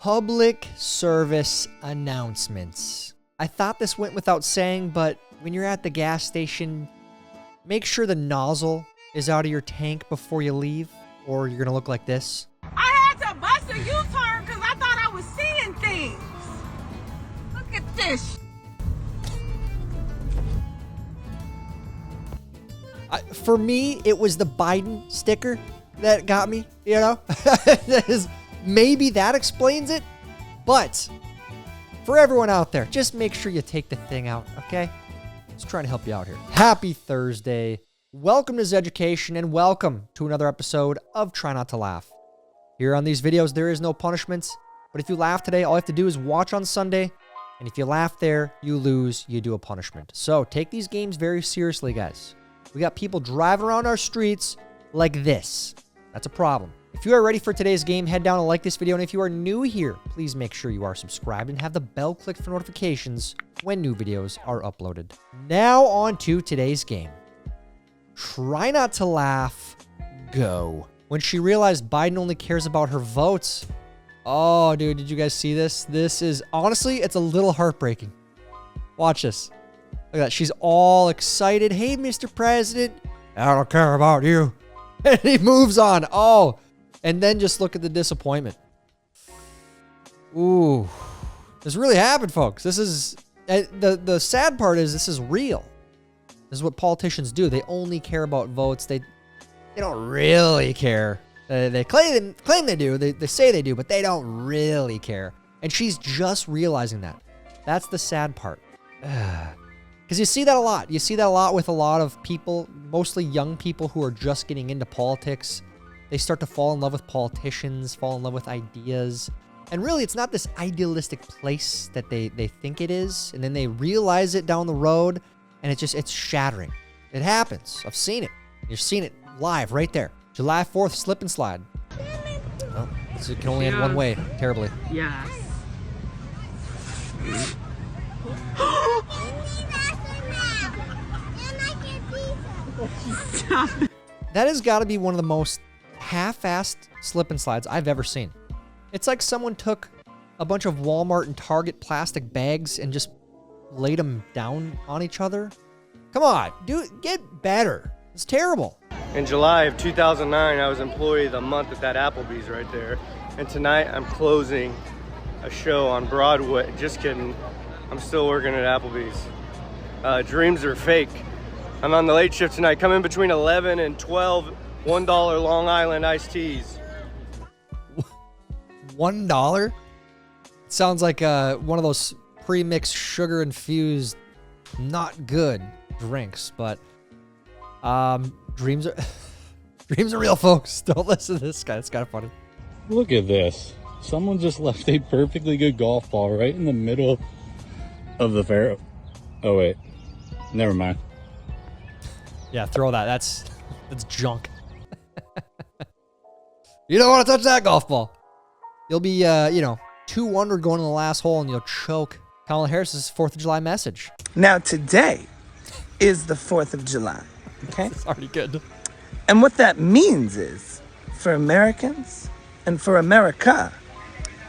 Public service announcements. I thought this went without saying, but when you're at the gas station, make sure the nozzle is out of your tank before you leave, or you're going to look like this. I had to bust a U-turn because I thought I was seeing things. Look at this. For me, it was the Biden sticker that got me, you know? Maybe that explains it, but for everyone out there, just make sure you take the thing out, okay? Just trying to help you out here. Happy Thursday. Welcome to Zeducation, and welcome to another episode of Try Not to Laugh. Here on these videos, there is no punishments, but if you laugh today, all you have to do is watch on Sunday, and if you laugh there, you lose, you do a punishment. So take these games very seriously, guys. We got people driving around our streets like this. That's a problem. If you are ready for today's game, head down and like this video. And if you are new here, please make sure you are subscribed and have the bell clicked for notifications when new videos are uploaded. Now on to today's game. Try not to laugh. Go. When she realized Biden only cares about her votes. Oh, dude, did you guys see this? This is, honestly, it's a little heartbreaking. Watch this. Look at that. She's all excited. Hey, Mr. President. I don't care about you. And he moves on. Oh, and then just look at the disappointment. Ooh, this really happened, folks. This is, the sad part is this is real. This is what politicians do. They only care about votes. They don't really care. They claim they do. They say they do, but they don't really care. And she's just realizing that. That's the sad part. Because you see that a lot. You see that a lot with a lot of people, mostly young people who are just getting into politics. They start to fall in love with politicians, fall in love with ideas. And really, it's not this idealistic place that they think it is. And then they realize it down the road, and it's shattering. It happens. I've seen it. You've seen it live right there. July 4th, slip and slide. Oh, this can only end one way, terribly. Yes. That has got to be one of the most half-assed slip and slides I've ever seen. It's like someone took a bunch of Walmart and Target plastic bags and just laid them down on each other. Come on, dude, get better. It's terrible. In July of 2009, I was employee of the month at that Applebee's right there. And tonight I'm closing a show on Broadway. Just kidding. I'm still working at Applebee's. Dreams are fake. I'm on the late shift tonight. Come in between 11 and 12 $1 Long Island iced teas. $1? Sounds like one of those pre-mixed sugar-infused, not good drinks. But dreams are dreams are real, folks. Don't listen to this guy. It's kind of funny. Look at this. Someone just left a perfectly good golf ball right in the middle of the fair. Oh wait, never mind. Yeah, throw that. That's junk. You don't want to touch that golf ball. You'll be, 2 under going in the last hole, and you'll choke. Kamala Harris's 4th of July message. Now today is the 4th of July, okay? It's already good. And what that means is, for Americans and for America,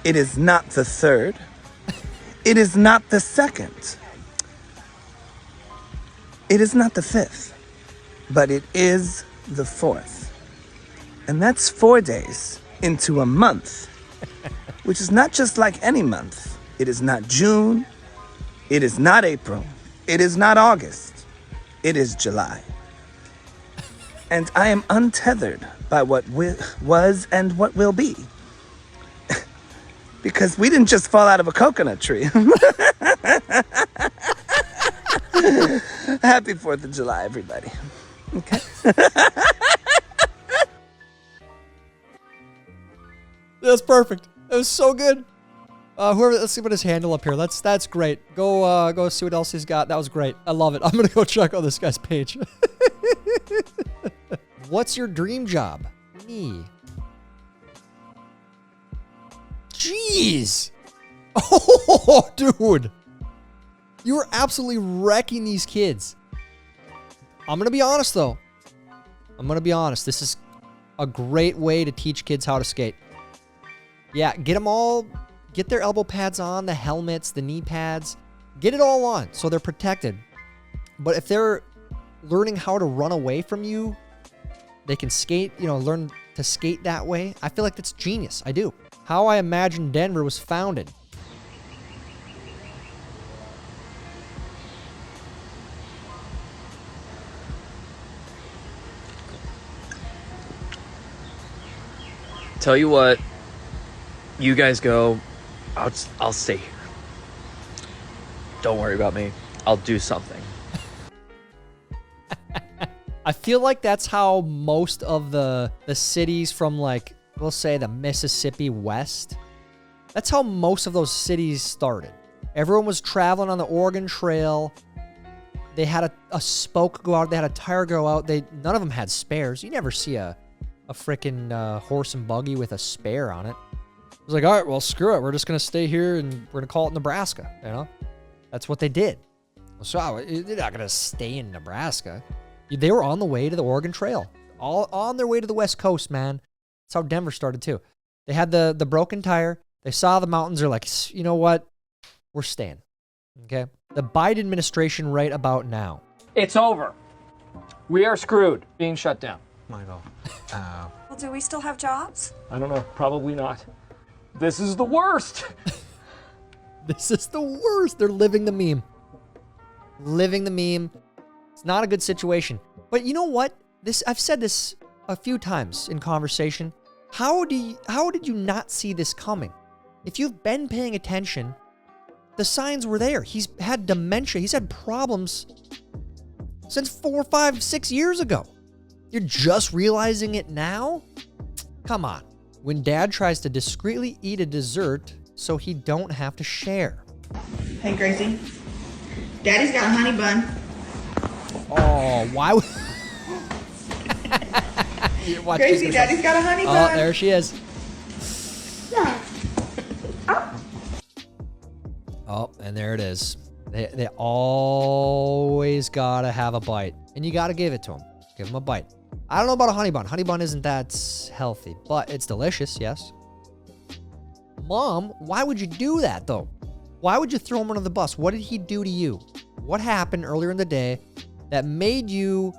it is not the 3rd. It is not the 2nd. It is not the 5th. But it is the 4th. And that's 4 days into a month, which is not just like any month. It is not June. It is not April. It is not August. It is July. And I am untethered by what was and what will be. Because we didn't just fall out of a coconut tree. Happy 4th of July, everybody. Okay. That's perfect. It was so good. Let's see what his handle up here. That's great. Go see what else he's got. That was great. I love it. I'm gonna go check out this guy's page. What's your dream job? Me. Jeez. Oh, dude. You are absolutely wrecking these kids. I'm gonna be honest though. This is a great way to teach kids how to skate. Yeah, get them all get their elbow pads on, the helmets, the knee pads. Get it all on so they're protected. But if they're learning how to run away from you, they can skate, you know, learn to skate that way. I feel like that's genius. I do. How I Imagine Denver was founded. Tell you what, you guys go. I'll stay here. Don't worry about me. I'll do something. I feel like that's how most of the cities from, like, we'll say the Mississippi West, that's how most of those cities started. Everyone was traveling on the Oregon Trail. They had a spoke go out. They had a tire go out. None of them had spares. You never see a freaking horse and buggy with a spare on it. It was like, all right, well, screw it. We're just going to stay here and we're going to call it Nebraska, you know? That's what they did. So they're not going to stay in Nebraska. They were on the way to the Oregon Trail. All on their way to the West Coast, man. That's how Denver started, too. They had the broken tire. They saw the mountains. They're like, you know what? We're staying. Okay? The Biden administration right about now. It's over. We are screwed. Being shut down. Michael. Well, do we still have jobs? I don't know. Probably not. This is the worst. This is the worst. They're living the meme. Living the meme. It's not a good situation. But you know what? I've said this a few times in conversation. How did you not see this coming? If you've been paying attention, the signs were there. He's had dementia. He's had problems since 4, 5, 6 years ago. You're just realizing it now? Come on. When dad tries to discreetly eat a dessert so he don't have to share. Hey, Gracie. Daddy's got a honey bun. Oh, why would... Watch, Gracie, Daddy's got a honey bun. Oh, there she is. Oh, and there it is. They always gotta have a bite. And you gotta give it to them. Give them a bite. I don't know about a honey bun. Honey bun isn't that healthy, but it's delicious, yes. Mom, why would you do that, though? Why would you throw him under the bus? What did he do to you? What happened earlier in the day that made you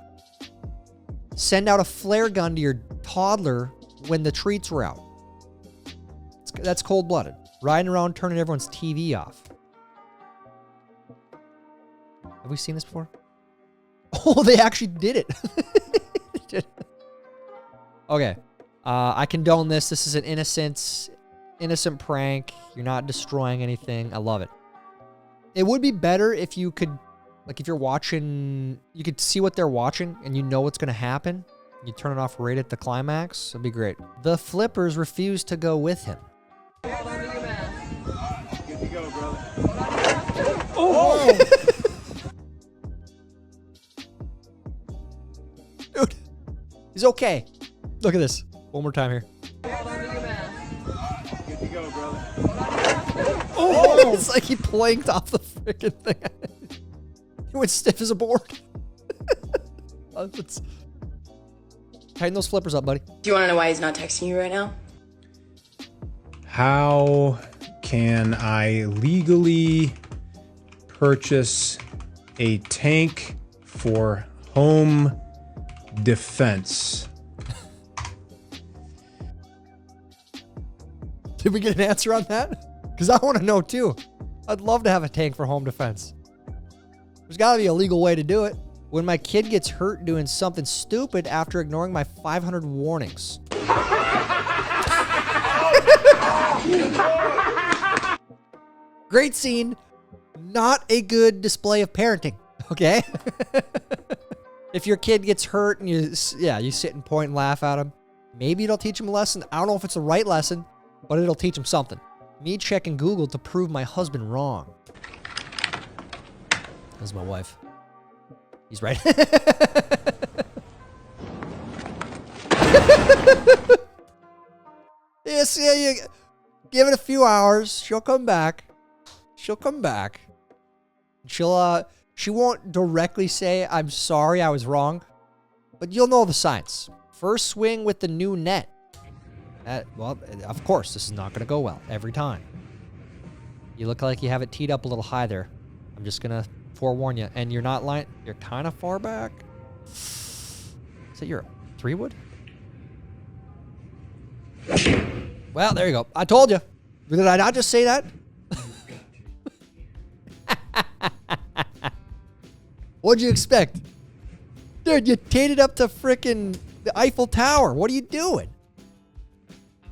send out a flare gun to your toddler when the treats were out? That's cold-blooded. Riding around turning everyone's TV off. Have we seen this before? Oh, they actually did it. Okay. I condone this. This is an innocent prank. You're not destroying anything. I love it. It would be better if you could, like, if you're watching, you could see what they're watching and you know what's going to happen. You turn it off right at the climax. It'd be great. The flippers refuse to go with him. Good to go, brother. Oh! Dude, he's okay. Look at this. One more time here. Good to go, brother. Oh! It's like he planked off the freaking thing. He went stiff as a board. Tighten those flippers up, buddy. Do you want to know why he's not texting you right now? How can I legally purchase a tank for home defense? Did we get an answer on that? Because I want to know too. I'd love to have a tank for home defense. There's got to be a legal way to do it. When my kid gets hurt doing something stupid after ignoring my 500 warnings. Great scene. Not a good display of parenting. Okay? If your kid gets hurt and you sit and point and laugh at him, maybe it'll teach him a lesson. I don't know if it's the right lesson, but it'll teach him something. Me checking Google to prove my husband wrong. That's my wife. He's right. Yes, yeah, you give it a few hours. She'll come back. She'll come back. She won't directly say, I'm sorry, I was wrong. But you'll know the signs. First swing with the new net. Well, of course, this is not going to go well every time. You look like you have it teed up a little high there. I'm just gonna forewarn you. And you're not lying. You're kind of far back. Is that your 3-wood? Well, there you go. I told you. Did I not just say that? What'd you expect? Dude, you teed it up to frickin' the Eiffel Tower. What are you doing?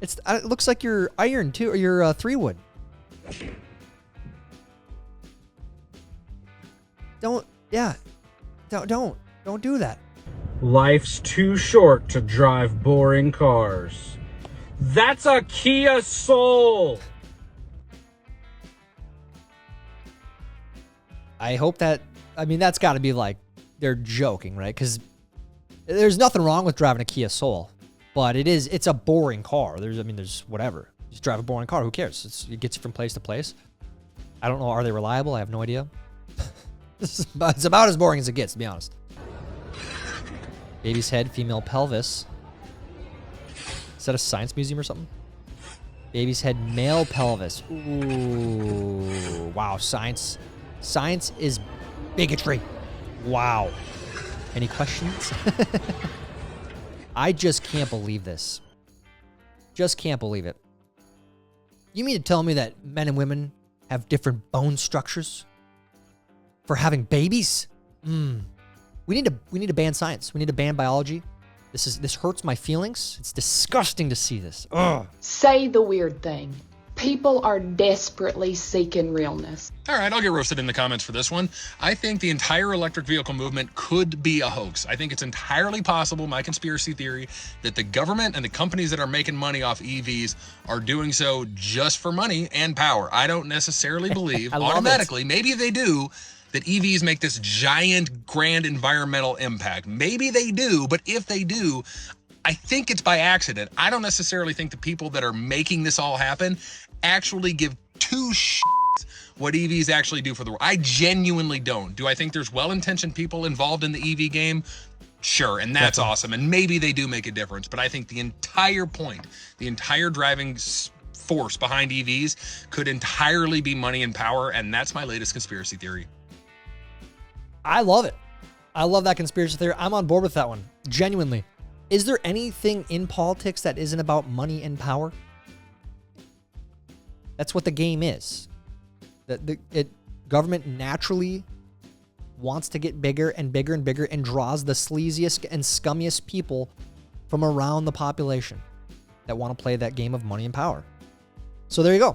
It looks like your iron too, or your 3-wood. Don't do that. Life's too short to drive boring cars. That's a Kia Soul. I hope that, I mean, that's got to be like, they're joking, right? Because there's nothing wrong with driving a Kia Soul, but it's a boring car. There's whatever. You just drive a boring car, who cares? It gets you from place to place. I don't know, are they reliable? I have no idea. It's about as boring as it gets, to be honest. Baby's head, female pelvis. Is that a science museum or something? Baby's head, male pelvis. Ooh, wow, science is bigotry. Wow. Any questions? I just can't believe this. Just can't believe it. You mean to tell me that men and women have different bone structures for having babies? We need to ban science. We need to ban biology. This hurts my feelings. It's disgusting to see this. Ugh. Say the weird thing. People are desperately seeking realness. All right, I'll get roasted in the comments for this one. I think the entire electric vehicle movement could be a hoax. I think it's entirely possible, my conspiracy theory, that the government and the companies that are making money off EVs are doing so just for money and power. I don't necessarily believe automatically, maybe they do, that EVs make this giant, grand environmental impact. Maybe they do, but if they do, I think it's by accident. I don't necessarily think the people that are making this all happen actually give two shits what EVs actually do for the world. I genuinely don't. Do I think there's well-intentioned people involved in the EV game? Sure, and that's awesome, and maybe they do make a difference, but I think the entire point, the entire driving force behind EVs could entirely be money and power, and that's my latest conspiracy theory. I love it. I love that conspiracy theory. I'm on board with that one. Genuinely. Is there anything in politics that isn't about money and power? That's what the game is. Government naturally wants to get bigger and bigger and bigger and draws the sleaziest and scummiest people from around the population that want to play that game of money and power. So there you go.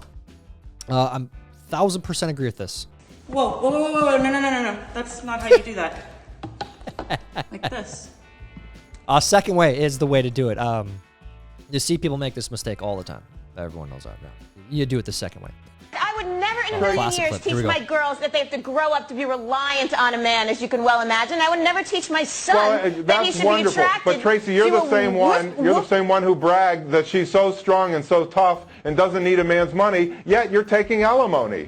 I'm 1000% agree with this. Whoa, no. That's not how you do that. Like this. Second way is the way to do it. You see people make this mistake all the time. Everyone knows that. Yeah. You do it the second way. I would never in a million years teach my girls that they have to grow up to be reliant on a man, as you can well imagine. I would never teach my son that he should be attracted. But Tracy, you're the same one. You're the same one who bragged that she's so strong and so tough and doesn't need a man's money. Yet you're taking alimony.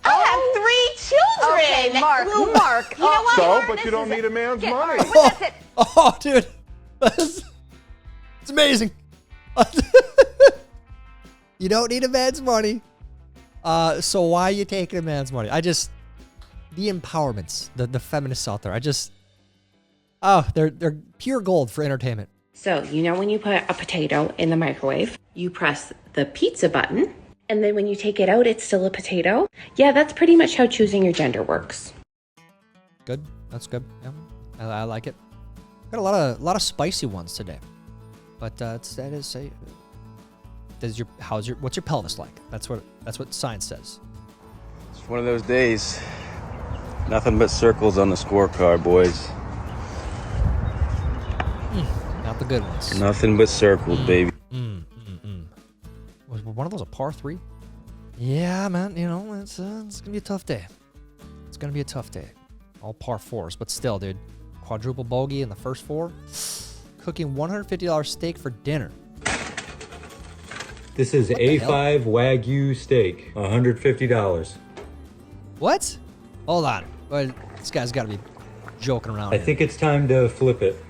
I have 3 children. Okay, Mark. Mark. You know what? So, but you don't need a man's money. Oh, dude. It's amazing. You don't need a man's money. So why are you taking a man's money? The empowerments, the feminists out there, they're pure gold for entertainment. So, you know when you put a potato in the microwave, you press the pizza button, and then when you take it out, it's still a potato? Yeah, that's pretty much how choosing your gender works. Good. That's good. Yeah, I like it. Got a lot of spicy ones today, but what's your pelvis like? That's what science says. It's one of those days. Nothing but circles on the scorecard, boys. Not the good ones. Nothing but circles, baby. Was one of those a par 3? Yeah, man. You know, it's gonna be a tough day. It's gonna be a tough day. All par 4s, but still, dude. Quadruple bogey in the first 4. Cooking $150 steak for dinner. This is A5 Wagyu steak, $150. What? Hold on. But this guy's got to be joking around. I think it's time to flip it.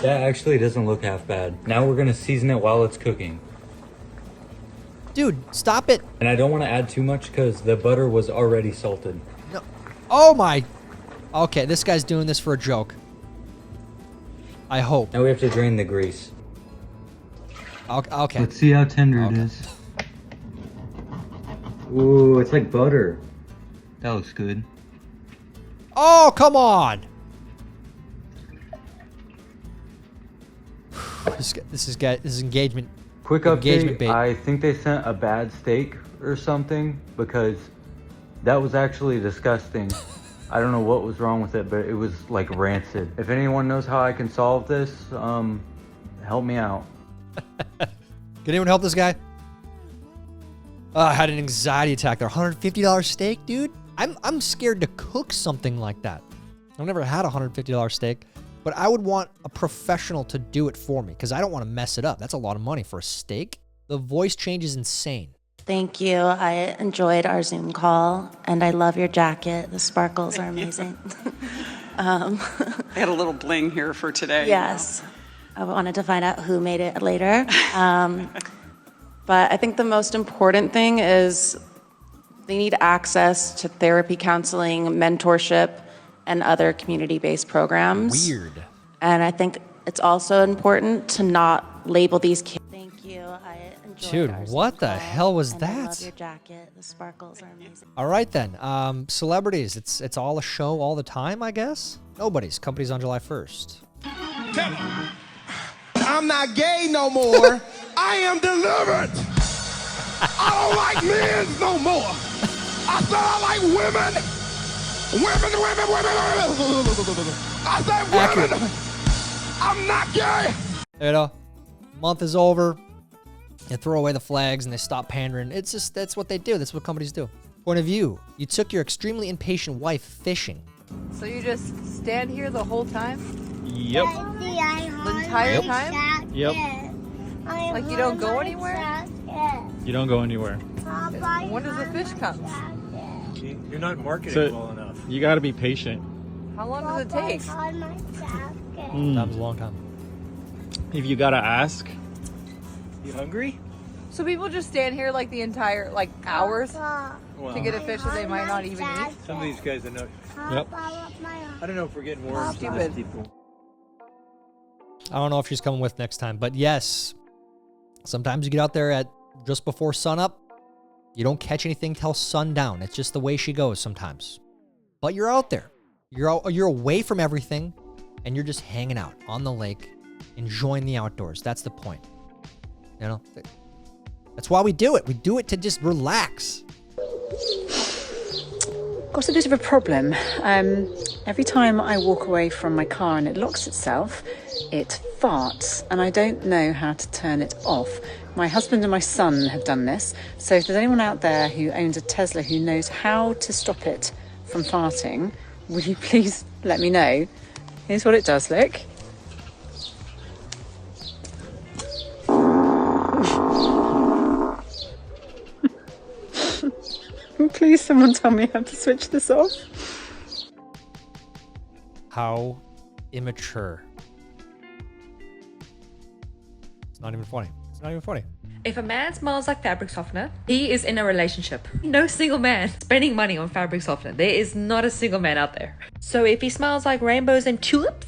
That actually doesn't look half bad. Now we're gonna season it while it's cooking. Dude, stop it. And I don't want to add too much because the butter was already salted. No. Oh my. Okay, this guy's doing this for a joke. I hope. Now we have to drain the grease. Okay. Let's see how tender it is. Ooh, it's like butter. That looks good. Oh, come on. This is engagement. Quick engagement update, bait. I think they sent a bad steak or something because that was actually disgusting. I don't know what was wrong with it, but it was like rancid. If anyone knows how I can solve this, help me out. Can anyone help this guy? I had an anxiety attack there. $150 steak, dude? I'm scared to cook something like that. I've never had a $150 steak, but I would want a professional to do it for me because I don't want to mess it up. That's a lot of money for a steak. The voice change is insane. Thank you. I enjoyed our Zoom call, and I love your jacket. The sparkles are amazing. I had a little bling here for today. Yes. I wanted to find out who made it later. But I think the most important thing is they need access to therapy, counseling, mentorship, and other community-based programs. Weird. And I think it's also important to not label these kids. Thank you. I enjoyed Dude, our what the hell was and I that? love your jacket. The sparkles are amazing. All right then. Celebrities. It's all a show all the time, I guess. Nobody's. Companies on July 1st. Tell them, I'm not gay no more. I am delivered. I don't like men no more. I said I like women. Women. I said women. I'm not gay. You know, month is over. They throw away the flags and they stop pandering. It's just, that's what they do. That's what companies do. Point of view. You took your extremely impatient wife fishing. So you just stand here the whole time? Yep. The entire time? Yep. Like you don't go anywhere? You don't go anywhere. When does the fish come? You're not marketing well enough. You got to be patient. How long does it take? That was a long time. If you got to ask. You hungry? So people just stand here like the entire, like hours Well, to get a fish that they might not even eat? Some of these guys are not. Yep. I don't know if we're getting worms from these people. I don't know if she's coming with next time, but yes, sometimes you get out there at just before sunup. You don't catch anything till sundown. It's just the way she goes sometimes. But you're out there. You're away from everything, and you're just hanging out on the lake, enjoying the outdoors. That's the point. You know, that's why we do it. We do it to just relax. Got a bit of a problem. Every time I walk away from my car and it locks itself, it farts, and I don't know how to turn it off. My husband and my son have done this, so if there's anyone out there who owns a Tesla who knows how to stop it from farting, will you please let me know? Here's what it does look. Please, someone tell me how to switch this off. How immature. It's not even funny. It's not even funny. If a man smells like fabric softener, he is in a relationship. No single man spending money on fabric softener. There is not a single man out there. So if he smells like rainbows and tulips,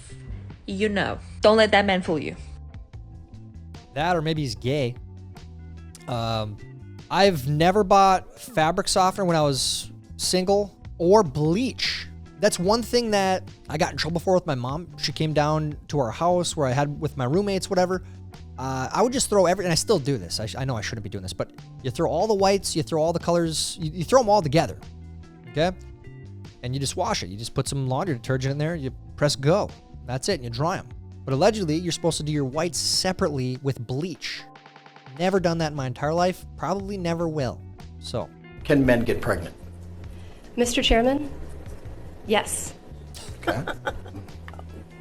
you know. Don't let that man fool you. That, or maybe he's gay. I've never bought fabric softener when I was single, or bleach. That's one thing that I got in trouble for with my mom. She came down to our house where I had with my roommates, whatever. I would just throw and I still do this. I know I shouldn't be doing this, but you throw all the whites, you throw all the colors, you throw them all together, okay? And you just wash it. You just put some laundry detergent in there, you press go. That's it, and you dry them. But allegedly, you're supposed to do your whites separately with bleach. Never done that in my entire life. Probably never will. So. Can men get pregnant? Mr. Chairman, yes. Okay.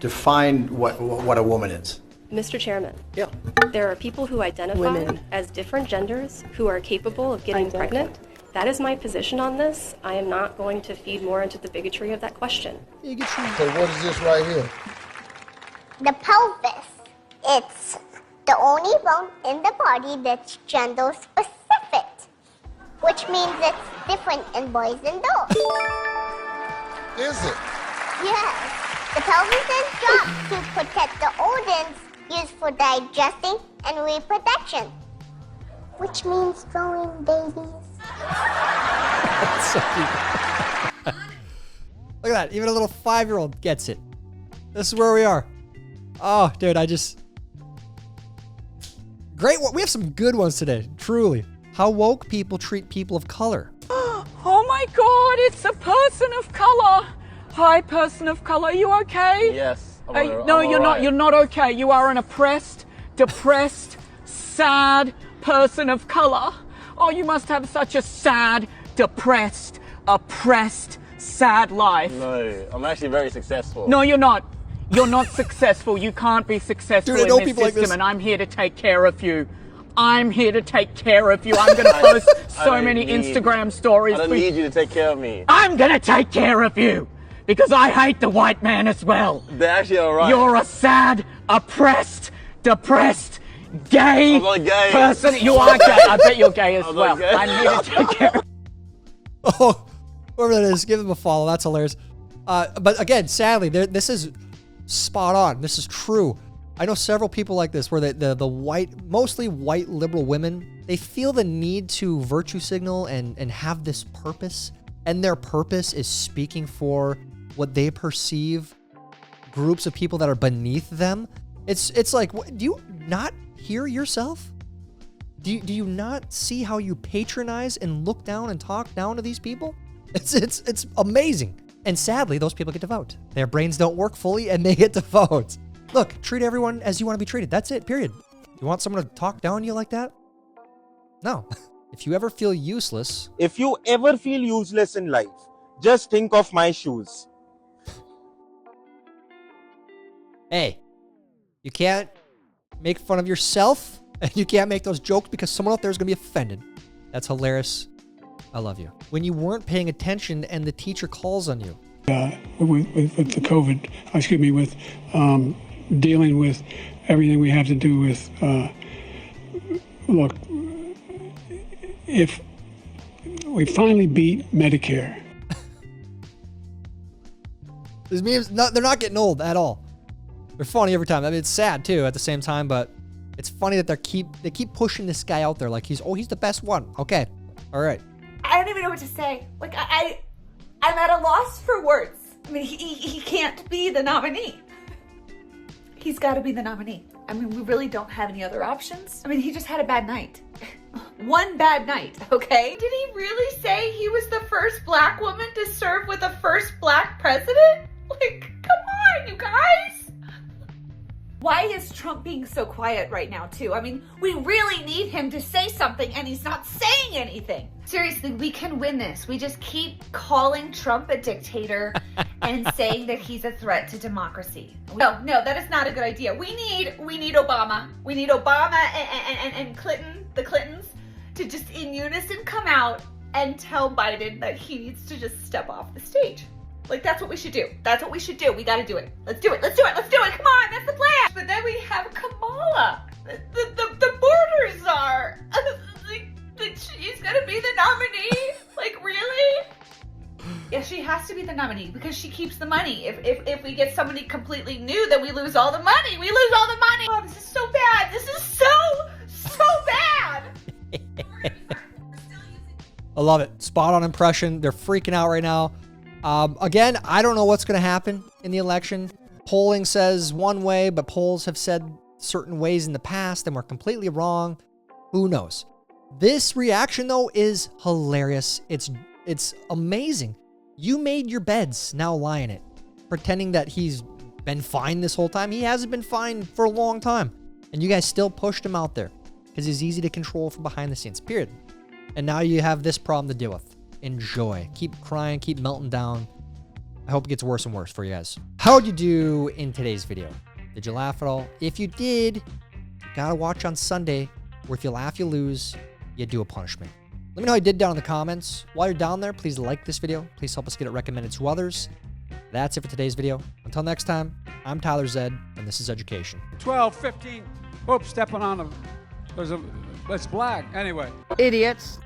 Define what a woman is. Mr. Chairman. Yeah. There are people who identify as different genders who are capable of getting pregnant. That is my position on this. I am not going to feed more into the bigotry of that question. Bigotry. So what is this right here? The pelvis. It's the only bone in the body that's gender specific. which means it's different in boys and girls. Is it? Yes. The pelvis is dropped to protect the organs used for digesting and reproduction, which means throwing babies. That's so cute. Look at that. Even a little 5-year-old gets it. This is where we are. Oh, dude, great. We have some good ones today, truly. How woke people treat people of color. Oh my God, it's a person of color. Hi, person of color. Are you okay? Yes. No, you're not. You're not okay. You are an oppressed, depressed, sad person of color. Oh, you must have such a sad, depressed, oppressed, sad life. No, I'm actually very successful. No, you're not. You're not successful. You can't be successful Dude, in this system, like this. and I'm here to take care of you. I'm here to take care of you. I'm going to post so many Instagram stories. I don't need you to take care of me. I'm going to take care of you because I hate the white man as well. They're actually all right. You're a sad, oppressed, depressed, gay, I'm not gay. person. You are gay. I bet you're gay as I'm well. not gay. I'm here to take care of you. Oh, whoever that is, give him a follow. That's hilarious. But again, sadly, this is spot on. This is true. I know several people like this where the white, mostly white liberal women, they feel the need to virtue signal and have this purpose. And their purpose is speaking for what they perceive groups of people that are beneath them. It's like, do you not hear yourself? Do you not see how you patronize and look down and talk down to these people? It's amazing. And sadly, those people get to vote. Their brains don't work fully and they get to vote. Look, treat everyone as you want to be treated. That's it, period. You want someone to talk down on you like that? No. If you ever feel useless... If you ever feel useless in life, just think of my shoes. Hey, you can't make fun of yourself and you can't make those jokes because someone out there is going to be offended. That's hilarious. I love you. When you weren't paying attention and the teacher calls on you. With the COVID, with dealing with everything we have to do with, look, if we finally beat Medicare. These memes, they're not getting old at all. They're funny every time. I mean, it's sad too at the same time, but it's funny that they keep pushing this guy out there like he's the best one. Okay, all right. I don't even know what to say. Like, I'm at a loss for words. I mean, he can't be the nominee. He's got to be the nominee. I mean, we really don't have any other options. I mean, he just had a bad night. One bad night, okay? Did he really say he was the first black woman to serve with a first black president? Like, come on, you guys. Why is Trump being so quiet right now, too? I mean, we really need him to say something, and he's not saying anything. Seriously, we can win this. We just keep calling Trump a dictator and saying that he's a threat to democracy. No, that is not a good idea. We need Obama. We need Obama and Clinton, the Clintons, to just in unison come out and tell Biden that he needs to just step off the stage. Like, that's what we should do. That's what we should do. We gotta do it. Let's do it. Let's do it. Let's do it. Come on, that's the plan. But then we have Kamala, the border czar. She's gonna be the nominee. Like, really? Yeah, she has to be the nominee because she keeps the money. If we get somebody completely new, then we lose all the money. We lose all the money. Oh, this is so bad. This is so bad. I love it. Spot on impression. They're freaking out right now. Again, I don't know what's going to happen in the election. Polling says one way, but polls have said certain ways in the past and we're completely wrong. Who knows? This reaction, though, is hilarious. It's amazing. You made your beds, now lie in it. Pretending that he's been fine this whole time. He hasn't been fine for a long time. And you guys still pushed him out there because he's easy to control from behind the scenes, period. And now you have this problem to deal with. Enjoy. Keep crying, keep melting down. I hope it gets worse and worse for you guys. How'd you do in today's video? Did you laugh at all? If you did, you gotta watch on Sunday, where if you laugh, you lose, you do a punishment. Let me know how you did down in the comments. While you're down there, please like this video. Please help us get it recommended to others. That's it for today's video. Until next time, I'm Tyler Zed, and this is Zeducation. 12, 15. Oops, stepping on a... It's black. Anyway. Idiots.